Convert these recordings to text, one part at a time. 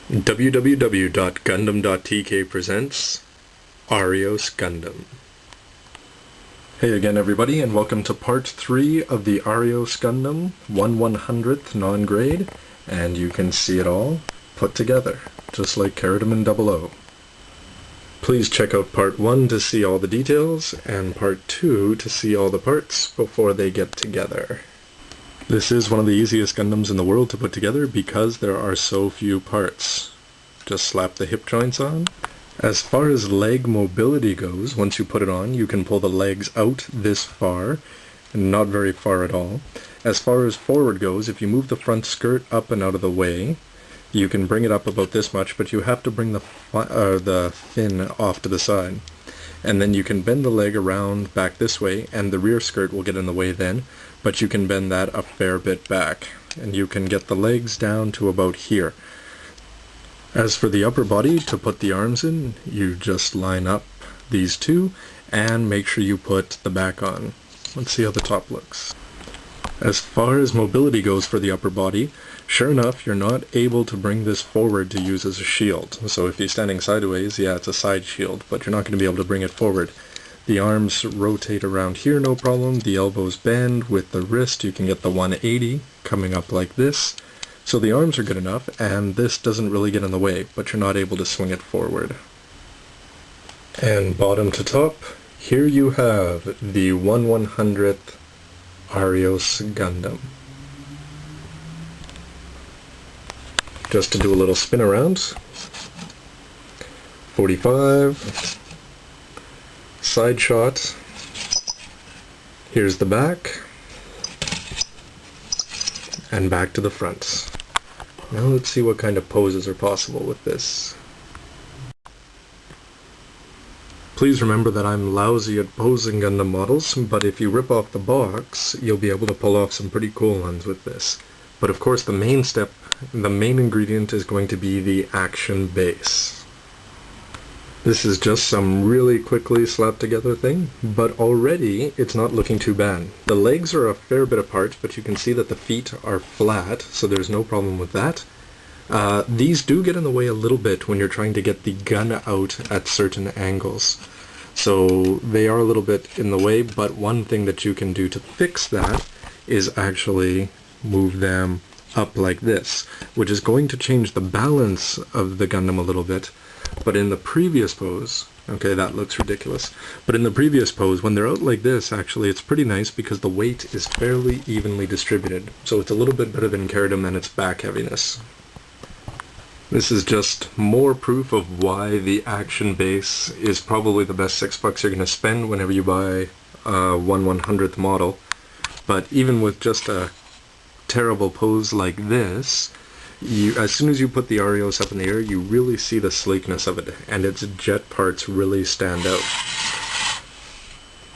www.gundam.tk presents Arios Gundam. Hey again everybody, and welcome to part 3 of the Arios Gundam 1/100th non-grade, and you can see it all put together, just like Karadaman 00. Please check out part 1 to see all the details, and part 2 to see all the parts before they get together. This is one of the easiest Gundams in the world to put together because there are so few parts. Just slap the hip joints on. As far as leg mobility goes, once you put it on, you can pull the legs out this far, and not very far at all. As far as forward goes, if you move the front skirt up and out of the way, you can bring it up about this much, but you have to bring the fin off to the side. And then you can bend the leg around back this way, and the rear skirt will get in the way then, but you can bend that a fair bit back. And you can get the legs down to about here. As for the upper body, to put the arms in, you just line up these two, and make sure you put the back on. Let's see how the top looks. As far as mobility goes for the upper body, sure enough, you're not able to bring this forward to use as a shield. So if you're standing sideways, yeah, it's a side shield, but you're not going to be able to bring it forward. The arms rotate around here, no problem. The elbows bend. With the wrist, you can get the 180 coming up like this. So the arms are good enough, and this doesn't really get in the way, but you're not able to swing it forward. And bottom to top, here you have the 1/100th Arios Gundam. Just to do a little spin around. 45. Side shot. Here's the back. And back to the front. Now let's see what kind of poses are possible with this. Please remember that I'm lousy at posing Gundam models, but if you rip off the box, you'll be able to pull off some pretty cool ones with this. But of course the main ingredient is going to be the action base. This is just some really quickly slapped together thing, but already it's not looking too bad. The legs are a fair bit apart, but you can see that the feet are flat, so there's no problem with that. These do get in the way a little bit when you're trying to get the gun out at certain angles. So they are a little bit in the way, but one thing that you can do to fix that is actually move them up like this, which is going to change the balance of the Gundam a little bit. But in the previous pose, okay, that looks ridiculous, but in the previous pose, when they're out like this, actually it's pretty nice because the weight is fairly evenly distributed. So it's a little bit better than Karadim and its back heaviness. This is just more proof of why the action base is probably the best $6 you're going to spend whenever you buy a 1/100th model. But even with just a terrible pose like this, as soon as you put the Arios up in the air, you really see the sleekness of it, and its jet parts really stand out.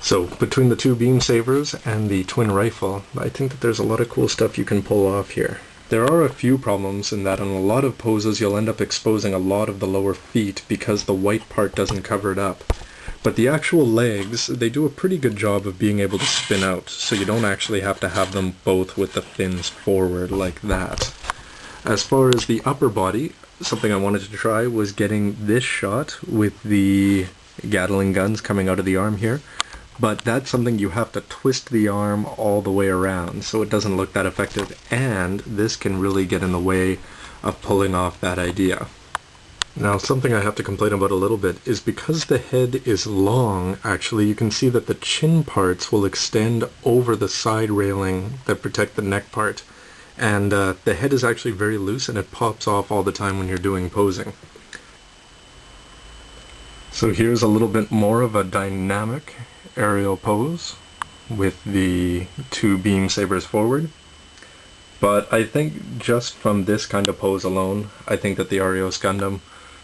So, between the two beam sabers and the twin rifle, I think that there's a lot of cool stuff you can pull off here. There are a few problems in that on a lot of poses you'll end up exposing a lot of the lower feet because the white part doesn't cover it up. But the actual legs, they do a pretty good job of being able to spin out, so you don't actually have to have them both with the fins forward like that. As far as the upper body, something I wanted to try was getting this shot with the Gatling guns coming out of the arm here, but that's something you have to twist the arm all the way around, so it doesn't look that effective, and this can really get in the way of pulling off that idea. Now, something I have to complain about a little bit is because the head is long, actually, you can see that the chin parts will extend over the side railing that protect the neck part. And the head is actually very loose, and it pops off all the time when you're doing posing. So here's a little bit more of a dynamic aerial pose with the two beam sabers forward. But I think just from this kind of pose alone, I think that the Arios Gundam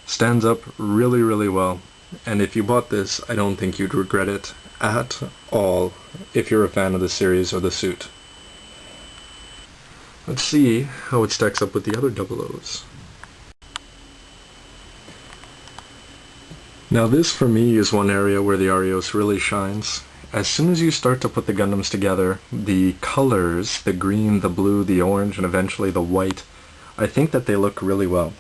stands up really, really well. And if you bought this, I don't think you'd regret it at all if you're a fan of the series or the suit. Let's see how it stacks up with the other 00s. Now this for me is one area where the Arios really shines. As soon as you start to put the Gundams together, the colors, the green, the blue, the orange, and eventually the white, I think that they look really well.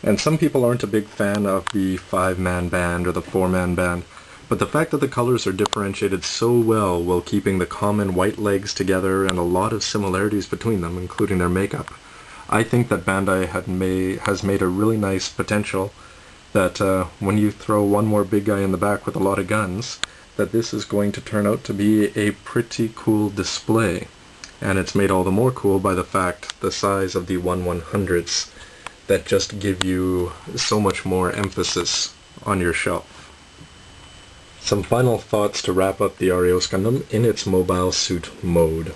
And some people aren't a big fan of the 5-man band or the 4-man band, but the fact that the colors are differentiated so well while keeping the common white legs together and a lot of similarities between them, including their makeup, I think that Bandai has made a really nice potential that when you throw one more big guy in the back with a lot of guns, that this is going to turn out to be a pretty cool display. And it's made all the more cool by the fact the size of the 1/100ths that just give you so much more emphasis on your shelf. Some final thoughts to wrap up the Arios Gundam in its mobile suit mode.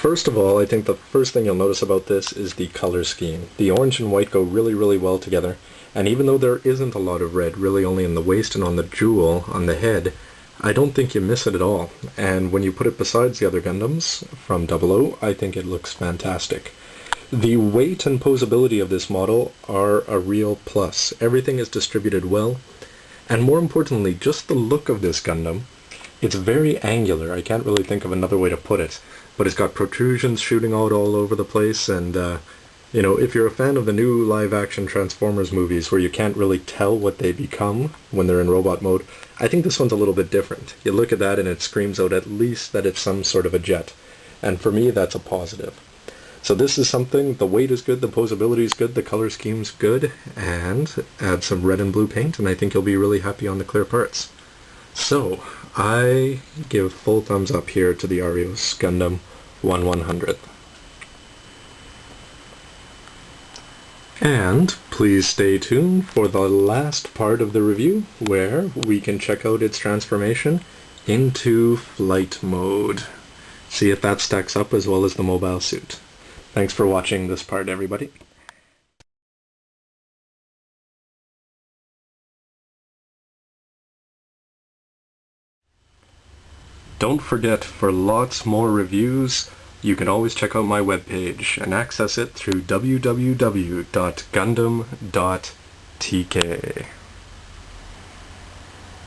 First of all, I think the first thing you'll notice about this is the color scheme. The orange and white go really, really well together, and even though there isn't a lot of red, really only in the waist and on the jewel on the head, I don't think you miss it at all. And when you put it besides the other Gundams from 00, I think it looks fantastic. The weight and posability of this model are a real plus. Everything is distributed well, and more importantly, just the look of this Gundam. It's very angular. I can't really think of another way to put it, but it's got protrusions shooting out all over the place, and you know, if you're a fan of the new live-action Transformers movies where you can't really tell what they become when they're in robot mode, I think this one's a little bit different. You look at that and it screams out at least that it's some sort of a jet, and for me that's a positive. So this is something, the weight is good, the posability is good, the color scheme's good, and add some red and blue paint and I think you'll be really happy on the clear parts. So, I give full thumbs up here to the Arios Gundam 1/100th. And please stay tuned for the last part of the review where we can check out its transformation into flight mode. See if that stacks up as well as the mobile suit. Thanks for watching this part, everybody. Don't forget, for lots more reviews, you can always check out my webpage and access it through www.gundam.tk.